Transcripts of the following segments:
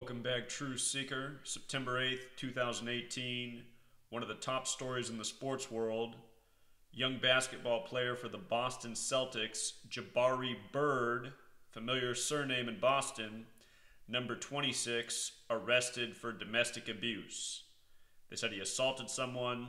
Welcome back, True Seeker. September 8th, 2018. One of the top stories in the sports world. Young basketball player for the Boston Celtics, Jabari Bird, familiar surname in Boston, number 26, arrested for domestic abuse. They said he assaulted someone,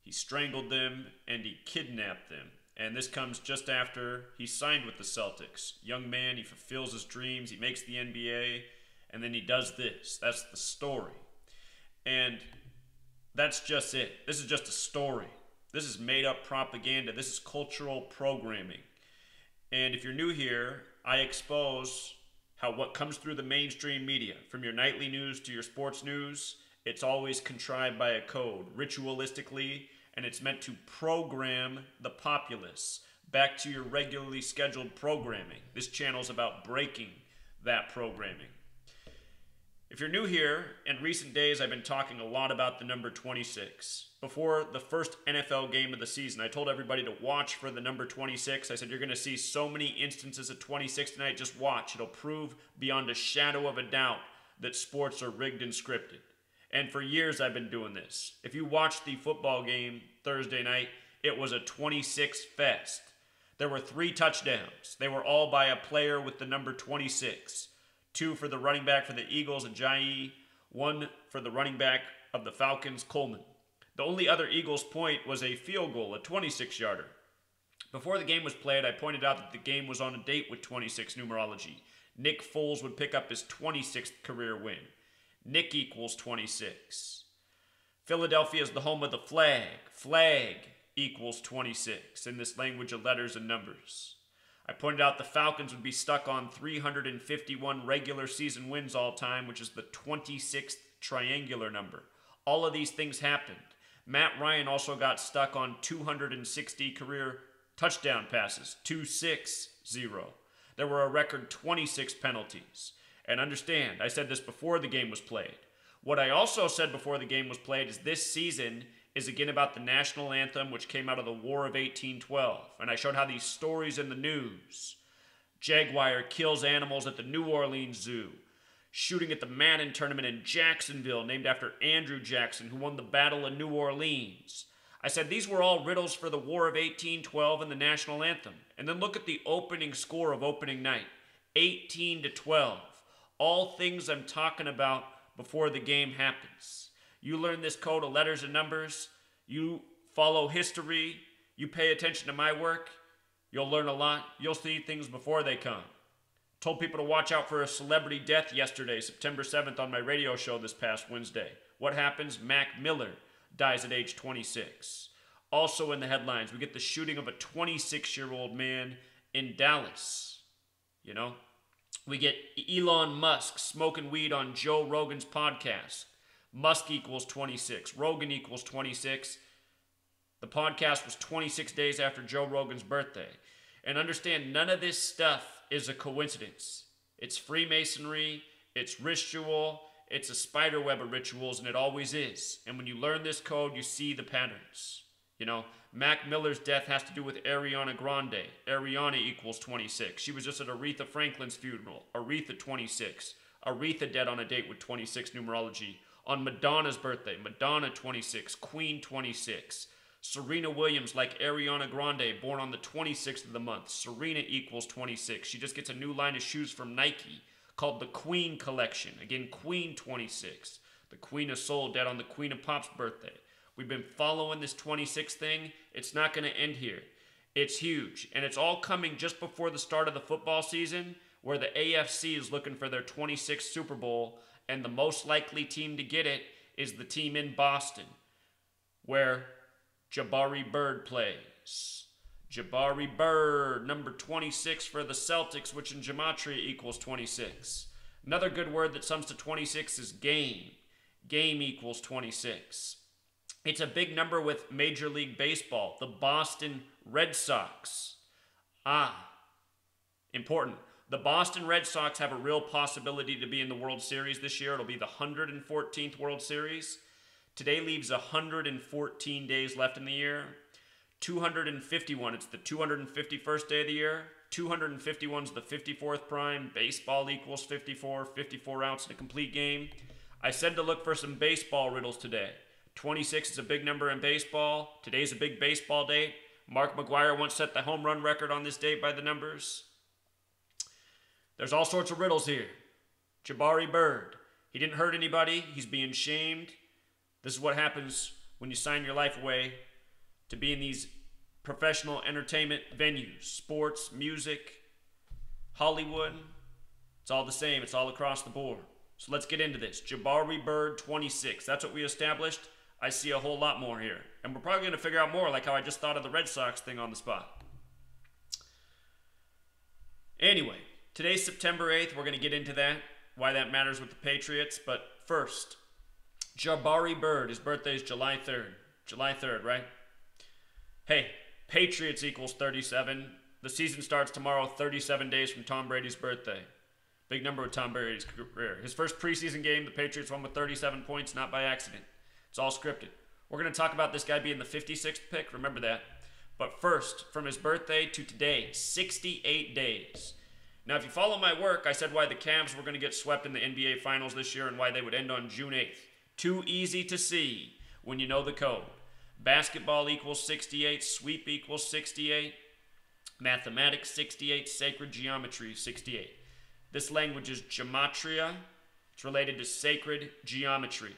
he strangled them, and he kidnapped them. And this comes just after he signed with the Celtics. Young man, he fulfills his dreams, he makes the NBA, and then he does this. That's the story. And that's just it. This is just a story. This is made up propaganda. This is cultural programming. And if you're new here, I expose how what comes through the mainstream media, from your nightly news to your sports news, it's always contrived by a code, ritualistically, and it's meant to program the populace back to your regularly scheduled programming. This channel is about breaking that programming. If you're new here, in recent days I've been talking a lot about the number 26. Before the first NFL game of the season, I told everybody to watch for the number 26. I said, you're going to see so many instances of 26 tonight, just watch. It'll prove beyond a shadow of a doubt that sports are rigged and scripted. And for years I've been doing this. If you watched the football game Thursday night, it was a 26 fest. There were 3 touchdowns. They were all by a player with the number 26. 2 for the running back for the Eagles, Ajayi. 1 for the running back of the Falcons, Coleman. The only other Eagles point was a field goal, a 26-yarder. Before the game was played, I pointed out that the game was on a date with 26 numerology. Nick Foles would pick up his 26th career win. Nick equals 26. Philadelphia is the home of the flag. Flag equals 26 in this language of letters and numbers. I pointed out the Falcons would be stuck on 351 regular season wins all time, which is the 26th triangular number. All of these things happened. Matt Ryan also got stuck on 260 career touchdown passes, 260. There were a record 26 penalties. And understand, I said this before the game was played. What I also said before the game was played is this season is again about the national anthem, which came out of the War of 1812. And I showed how these stories in the news. Jaguar kills animals at the New Orleans Zoo. Shooting at the Madden tournament in Jacksonville, named after Andrew Jackson, who won the Battle of New Orleans. I said these were all riddles for the War of 1812 and the national anthem. And then look at the opening score of opening night. 18-12. All things I'm talking about before the game happens. You learn this code of letters and numbers. You follow history. You pay attention to my work. You'll learn a lot. You'll see things before they come. Told people to watch out for a celebrity death yesterday, September 7th, on my radio show this past Wednesday. What happens? Mac Miller dies at age 26. Also in the headlines, we get the shooting of a 26-year-old man in Dallas. You know? We get Elon Musk smoking weed on Joe Rogan's podcast. Musk equals 26. Rogan equals 26. The podcast was 26 days after Joe Rogan's birthday. And understand, none of this stuff is a coincidence. It's Freemasonry, it's ritual, it's a spider web of rituals, and it always is. And when you learn this code, you see the patterns. You know, Mac Miller's death has to do with Ariana Grande. Ariana equals 26. She was just at Aretha Franklin's funeral. Aretha 26. Aretha dead on a date with 26 numerology. On Madonna's birthday, Madonna 26. Queen 26. Serena Williams, like Ariana Grande, born on the 26th of the month. Serena equals 26. She just gets a new line of shoes from Nike called the Queen Collection. Again, Queen 26. The Queen of Soul dead on the Queen of Pop's birthday. We've been following this 26 thing. It's not going to end here. It's huge. And it's all coming just before the start of the football season, where the AFC is looking for their 26th Super Bowl, and the most likely team to get it is the team in Boston, where Jabari Bird plays. Jabari Bird, number 26 for the Celtics, which in Gematria equals 26. Another good word that sums to 26 is game. Game equals 26. It's a big number with Major League Baseball, the Boston Red Sox. Important. The Boston Red Sox have a real possibility to be in the World Series this year. It'll be the 114th World Series. Today leaves 114 days left in the year. 251, it's the 251st day of the year. 251 is the 54th prime. Baseball equals 54. 54 outs in a complete game. I said to look for some baseball riddles today. 26 is a big number in baseball. Today's a big baseball day. Mark McGwire once set the home run record on this date by the numbers. There's all sorts of riddles here. Jabari Bird. He didn't hurt anybody. He's being shamed. This is what happens when you sign your life away to be in these professional entertainment venues. Sports, music, Hollywood. It's all the same. It's all across the board. So let's get into this. Jabari Bird, 26. That's what we established. I see a whole lot more here. And we're probably going to figure out more, like how I just thought of the Red Sox thing on the spot. Anyway, today's September 8th. We're going to get into that, why that matters with the Patriots. But first, Jabari Bird. His birthday is July 3rd. July 3rd, right? Hey, Patriots equals 37. The season starts tomorrow, 37 days from Tom Brady's birthday. Big number with Tom Brady's career. His first preseason game, the Patriots won with 37 points, not by accident. It's all scripted. We're going to talk about this guy being the 56th pick. Remember that. But first, from his birthday to today, 68 days. Now, if you follow my work, I said why the Cavs were going to get swept in the NBA Finals this year and why they would end on June 8th. Too easy to see when you know the code. Basketball equals 68. Sweep equals 68. Mathematics, 68. Sacred geometry, 68. This language is Gematria. It's related to sacred geometry.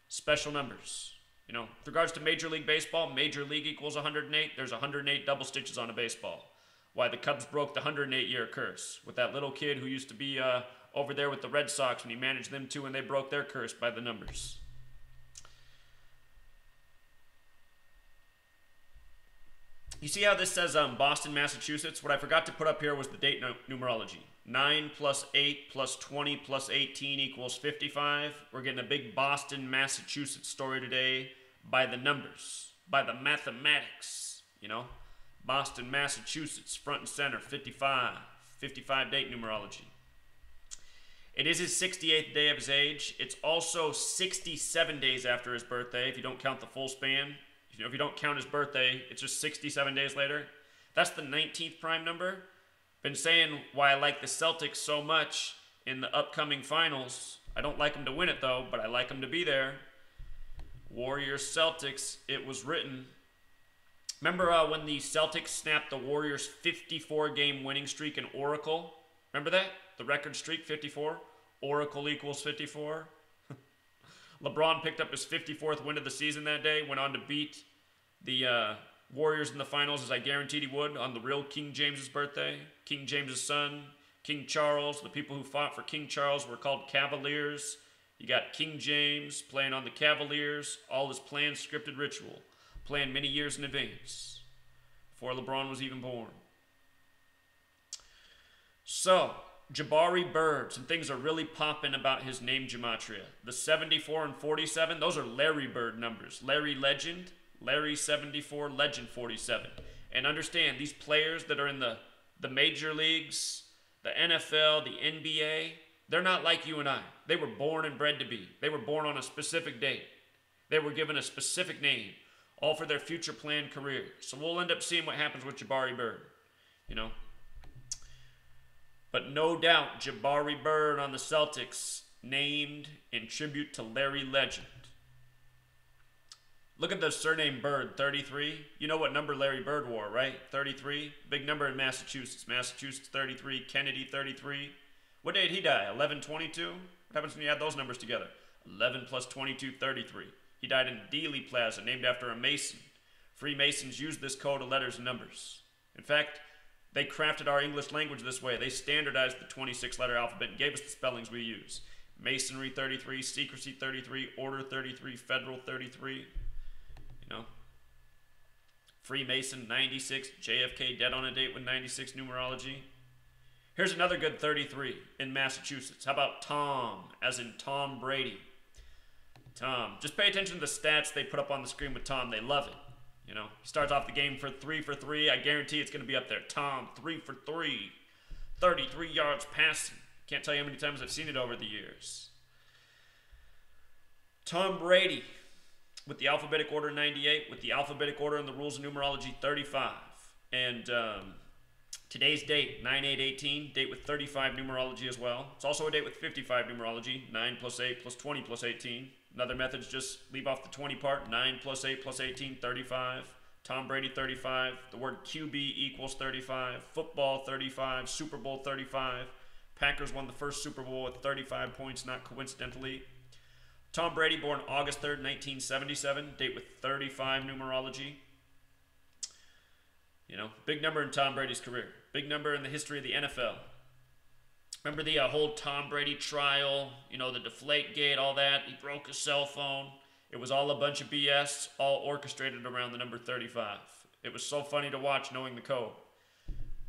Special numbers. You know, with regards to Major League Baseball, Major League equals 108. There's 108 double stitches on a baseball. Why the Cubs broke the 108-year curse with that little kid who used to be over there with the Red Sox when he managed them too, and they broke their curse by the numbers. You see how this says Boston, Massachusetts? What I forgot to put up here was the date numerology. 9 plus 8 plus 20 plus 18 equals 55. We're getting a big Boston, Massachusetts story today by the numbers, by the mathematics, you know. Boston, Massachusetts, front and center, 55. 55 date numerology. It is his 68th day of his age. It's also 67 days after his birthday, if you don't count the full span. You know, if you don't count his birthday, it's just 67 days later. That's the 19th prime number. Been saying why I like the Celtics so much in the upcoming finals. I don't like them to win it, though, but I like them to be there. Warriors Celtics, it was written. Remember when the Celtics snapped the Warriors' 54-game winning streak in Oracle? Remember that? The record streak, 54? Oracle equals 54? LeBron picked up his 54th win of the season that day, went on to beat the Warriors in the finals, as I guaranteed he would, on the real King James's birthday. King James's son, King Charles. The people who fought for King Charles were called Cavaliers. You got King James playing on the Cavaliers, all his planned scripted ritual, planned many years in advance, before LeBron was even born. So, Jabari Bird, some things are really popping about his name Gematria. The 74 and 47, those are Larry Bird numbers. Larry Legend, Larry 74, Legend 47. And understand, these players that are in the major leagues, the NFL, the NBA, they're not like you and I. They were born and bred to be. They were born on a specific date. They were given a specific name, all for their future planned career. So we'll end up seeing what happens with Jabari Bird, you know. But no doubt, Jabari Bird on the Celtics, named in tribute to Larry Legend. Look at the surname Bird, 33. You know what number Larry Bird wore, right? 33. Big number in Massachusetts. Massachusetts, 33. Kennedy, 33. What day did he die? 11/22? What happens when you add those numbers together? 11 plus 22, 33. He died in Dealey Plaza, named after a Mason. Freemasons used this code of letters and numbers. In fact, they crafted our English language this way. They standardized the 26-letter alphabet and gave us the spellings we use. Masonry 33, secrecy 33, order 33, federal 33. You know. Freemason 96, JFK dead on a date with 96 numerology. Here's another good 33 in Massachusetts. How about Tom, as in Tom Brady? Tom. Just pay attention to the stats they put up on the screen with Tom. They love it. You know, he starts off the game for 3 for 3. I guarantee it's going to be up there. Tom, 3 for 3. 33 yards passing. Can't tell you how many times I've seen it over the years. Tom Brady, with the alphabetic order 98, with the alphabetic order and the rules of numerology 35. And Today's date, 9/8/18, date with 35 numerology as well. It's also a date with 55 numerology, 9 plus 8 plus 20 plus 18. Another method is just leave off the 20 part, 9 plus 8 plus 18, 35. Tom Brady, 35. The word QB equals 35. Football, 35. Super Bowl, 35. Packers won the first Super Bowl with 35 points, not coincidentally. Tom Brady, born August 3rd, 1977, date with 35 numerology. You know, big number in Tom Brady's career. Big number in the history of the NFL. Remember the whole Tom Brady trial, you know, the Deflategate, all that? He broke his cell phone. It was all a bunch of BS, all orchestrated around the number 35. It was so funny to watch knowing the code.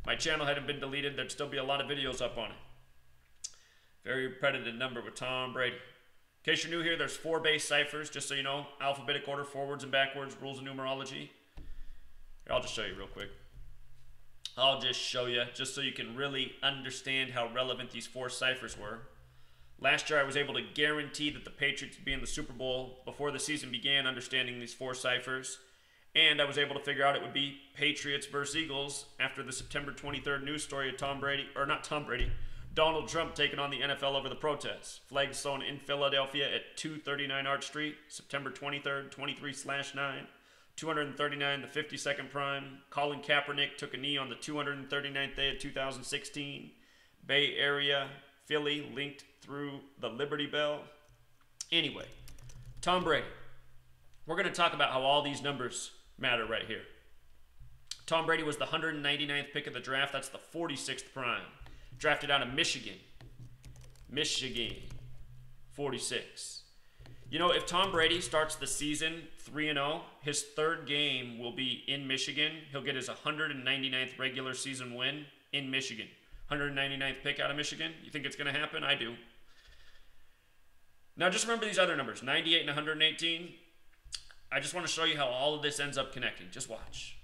My channel hadn't been deleted. There'd still be a lot of videos up on it. Very repetitive number with Tom Brady. In case you're new here, there's 4 base ciphers, just so you know. Alphabetic order, forwards and backwards, rules of numerology. Here, I'll just show you real quick. I'll just show you, just so you can really understand how relevant these 4 ciphers were. Last year, I was able to guarantee that the Patriots would be in the Super Bowl before the season began, understanding these 4 ciphers. And I was able to figure out it would be Patriots versus Eagles after the September 23rd news story of Donald Trump taking on the NFL over the protests. Flags thrown in Philadelphia at 239 Arch Street, September 23rd, 23/9. 239, the 52nd prime. Colin Kaepernick took a knee on the 239th day of 2016. Bay Area, Philly, linked through the Liberty Bell. Anyway, Tom Brady. We're going to talk about how all these numbers matter right here. Tom Brady was the 199th pick of the draft. That's the 46th prime. Drafted out of Michigan. Michigan, 46. You know, if Tom Brady starts the season 3-0, his 3rd game will be in Michigan. He'll get his 199th regular season win in Michigan. 199th pick out of Michigan. You think it's going to happen? I do. Now, just remember these other numbers, 98 and 118. I just want to show you how all of this ends up connecting. Just watch.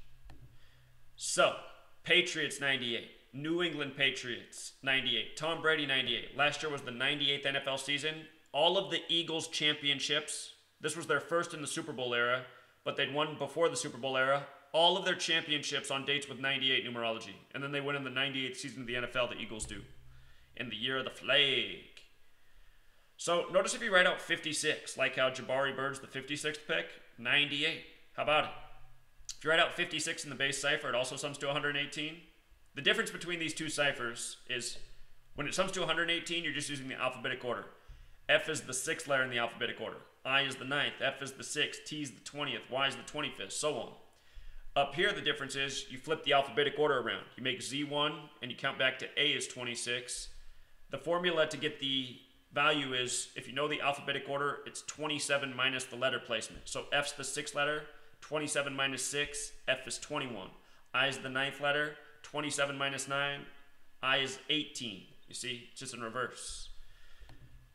So, Patriots, 98. New England Patriots, 98. Tom Brady, 98. Last year was the 98th NFL season. All of the Eagles championships, this was their first in the Super Bowl era, but they'd won before the Super Bowl era. All of their championships on dates with 98 numerology. And then they win in the 98th season of the NFL, the Eagles do. In the year of the flag. So notice if you write out 56, like how Jabari Bird's the 56th pick, 98. How about it? If you write out 56 in the base cipher, it also sums to 118. The difference between these 2 ciphers is when it sums to 118, you're just using the alphabetic order. F is the 6th letter in the alphabetic order. I is the 9th. F is the 6th. T is the 20th. Y is the 25th. So on. Up here, the difference is you flip the alphabetic order around. You make Z1 and you count back to A is 26. The formula to get the value is, if you know the alphabetic order, it's 27 minus the letter placement. So F's the 6th letter. 27 minus 6. F is 21. I is the 9th letter. 27 minus 9. I is 18. You see, it's just in reverse.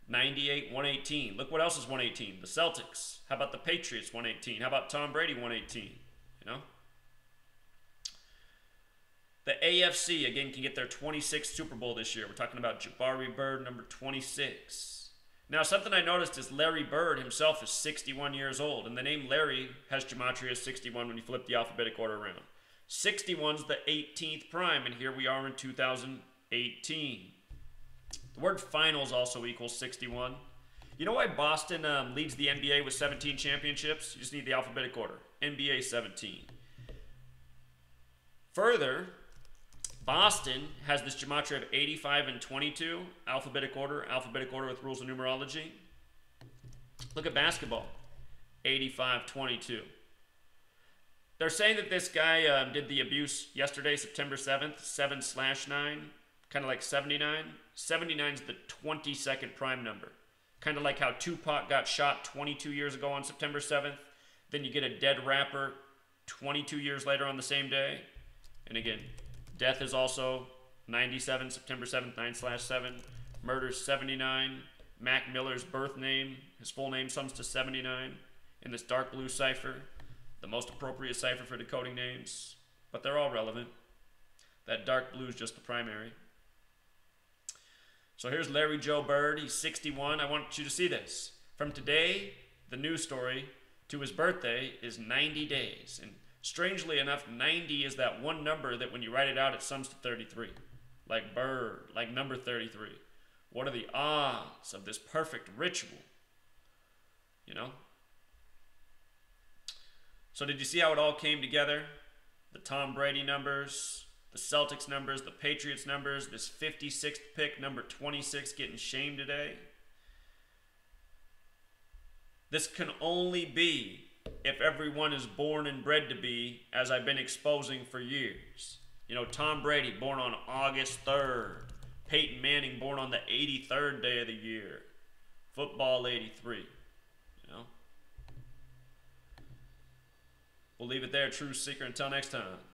98, 118. Look what else is 118. The Celtics. How about the Patriots, 118? How about Tom Brady, 118? You know? The AFC, again, can get their 26th Super Bowl this year. We're talking about Jabari Bird, number 26. Now, something I noticed is Larry Bird himself is 61 years old. And the name Larry has Gematria as 61 when you flip the alphabetic order around. 61's the 18th prime, and here we are in 2018. The word finals also equals 61. You know why Boston leads the NBA with 17 championships? You just need the alphabetic order. NBA 17. Further, Boston has this gematria of 85 and 22. Alphabetic order with rules of numerology. Look at basketball. 85, 22. They're saying that this guy did the abuse yesterday, September 7th, 7/9, kind of like 79. 79 is the 22nd prime number. Kind of like how Tupac got shot 22 years ago on September 7th. Then you get a dead rapper 22 years later on the same day. And again, death is also 97, September 7th, 9/7. Murder's 79. Mac Miller's birth name, his full name sums to 79 in this dark blue cipher. The most appropriate cipher for decoding names. But they're all relevant. That dark blue is just the primary. So here's Larry Joe Bird. He's 61. I want you to see this. From today, the news story, to his birthday is 90 days. And Strangely enough, 90 is that one number that when you write it out, it sums to 33. Like Bird, like number 33. What are the odds of this perfect ritual? You know? So did you see how it all came together? The Tom Brady numbers, the Celtics numbers, the Patriots numbers, this 56th pick, number 26, getting shamed today. This can only be if everyone is born and bred to be, as I've been exposing for years. You know, Tom Brady, born on August 3rd. Peyton Manning, born on the 83rd day of the year. Football 83. You know? We'll leave it there, True Seeker. Until next time.